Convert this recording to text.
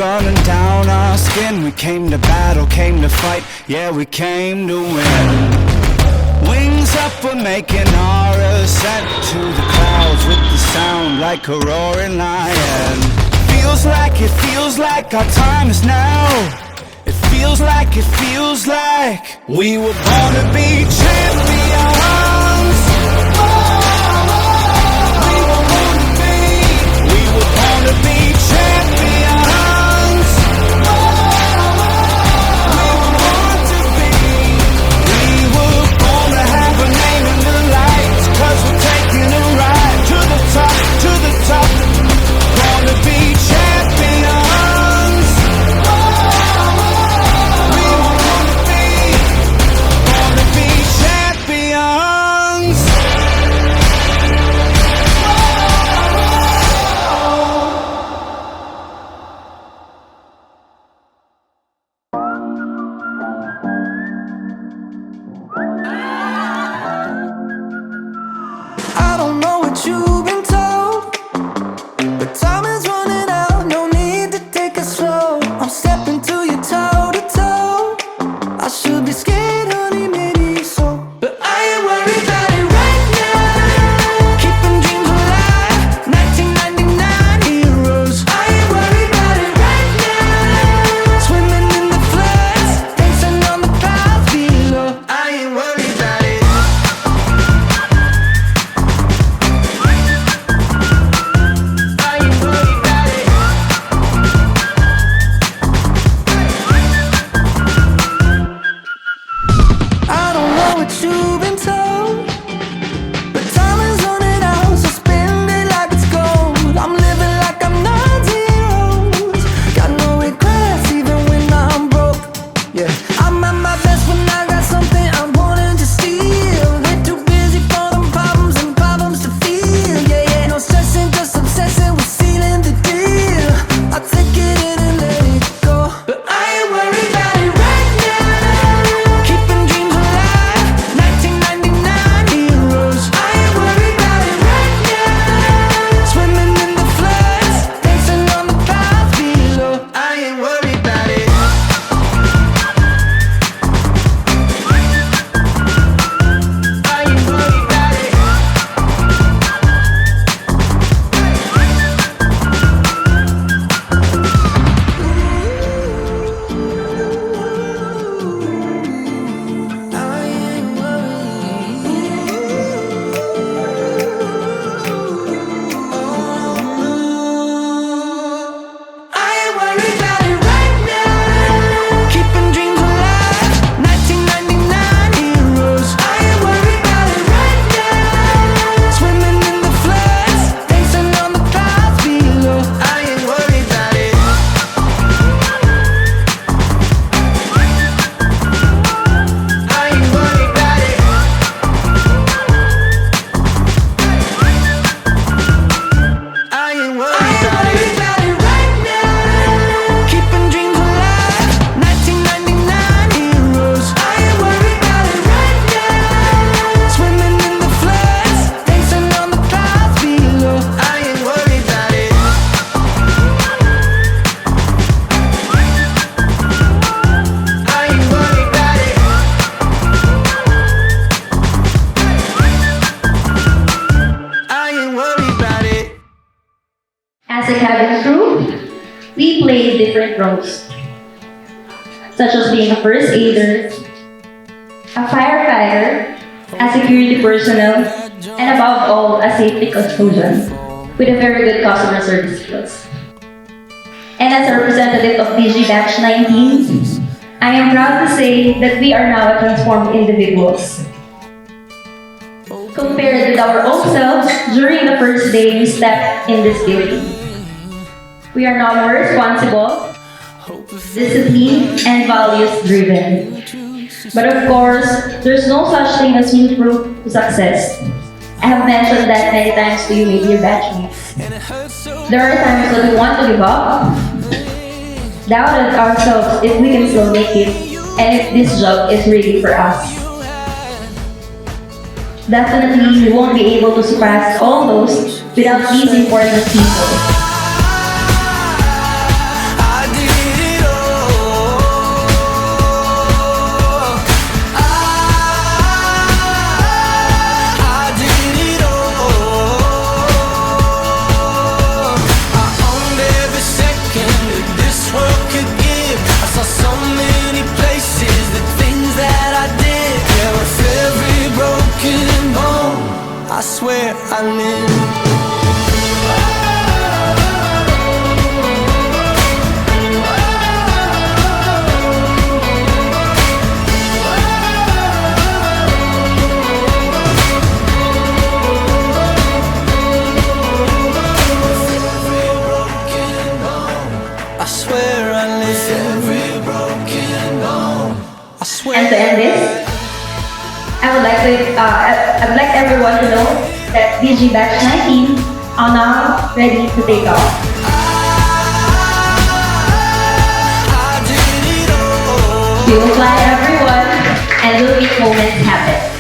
running down our skin. We came to battle, came to fight, yeah, we came to win. Wings up, we're making our ascent to the clouds with the sound like a roaring lion. It feels like our time is now. It feels like we were born to be champions. We were born to be champions. We were born to have a name in the lights, 'cause we're taking a ride to the top, to the top. Born to be champions. We were born to be champions. I don't know what you've been told, but time is running out, no need to take it slow. I'm stepping to you toe to toe. I should be scared, honey, maybe so, but I ain't worried about it right now. Keeping dreams alive, 1999 heroes. I ain't worried about it right now. Swimming in the floods, dancing on the clouds below. I ain't worried about it. I don't know what you've been told, but time is running out, so spend it like it's gold. I'm living like I'm not zeros. Got no regrets even when I'm broke. Yeah, I'm at my best when I got something I'm wanting to steal. They're too busy for them problems and problems to feel. Yeah, yeah, no stressing, just obsessing with sealing the deal. I take it in and let it go, but I ain't worried about it right now. Keeping dreams alive, 1999 heroes. I ain't worried about it right now. Swimming in the floods, dancing on the clouds below. I ain't worried about it. I ain't worried about it. I ain't worried about it right now. Keeping dreams alive, 1999 heroes. I ain't worried about it right now. Swimming in the floods, dancing on the clouds below. I ain't worried about it. I ain't worried about it. I ain't worried about it right now. Keeping dreams alive, 1999 heroes. I ain't worried about it right now. Swimming in the floods, dancing on the clouds below. I ain't worried about it. I ain't worried about it. I ain't worried about it. As a cabin crew, we play different roles, such as being a first aider, a firefighter, a security personnel, and above all, a safety custodian with a very good customer service skills. And as a representative of DG Batch 19, I am proud to say that we are now transformed individuals. Compared with our old selves during the first day we stepped in this building. We are now more responsible, disciplined, and values-driven. But of course, there's no such thing as new proof to success. I have mentioned that many times to you, maybe your batchmates. There are times that we want to give up, doubted ourselves if we can still make it, and if this job is really for us. Definitely, we won't be able to surpass all those without these important people. I I swear I live every broken bone. I swear. And to end this, I would like everyone to know that DG Batch 19 are now ready to take off. I did it all. We will fly everyone and we'll make moments happen.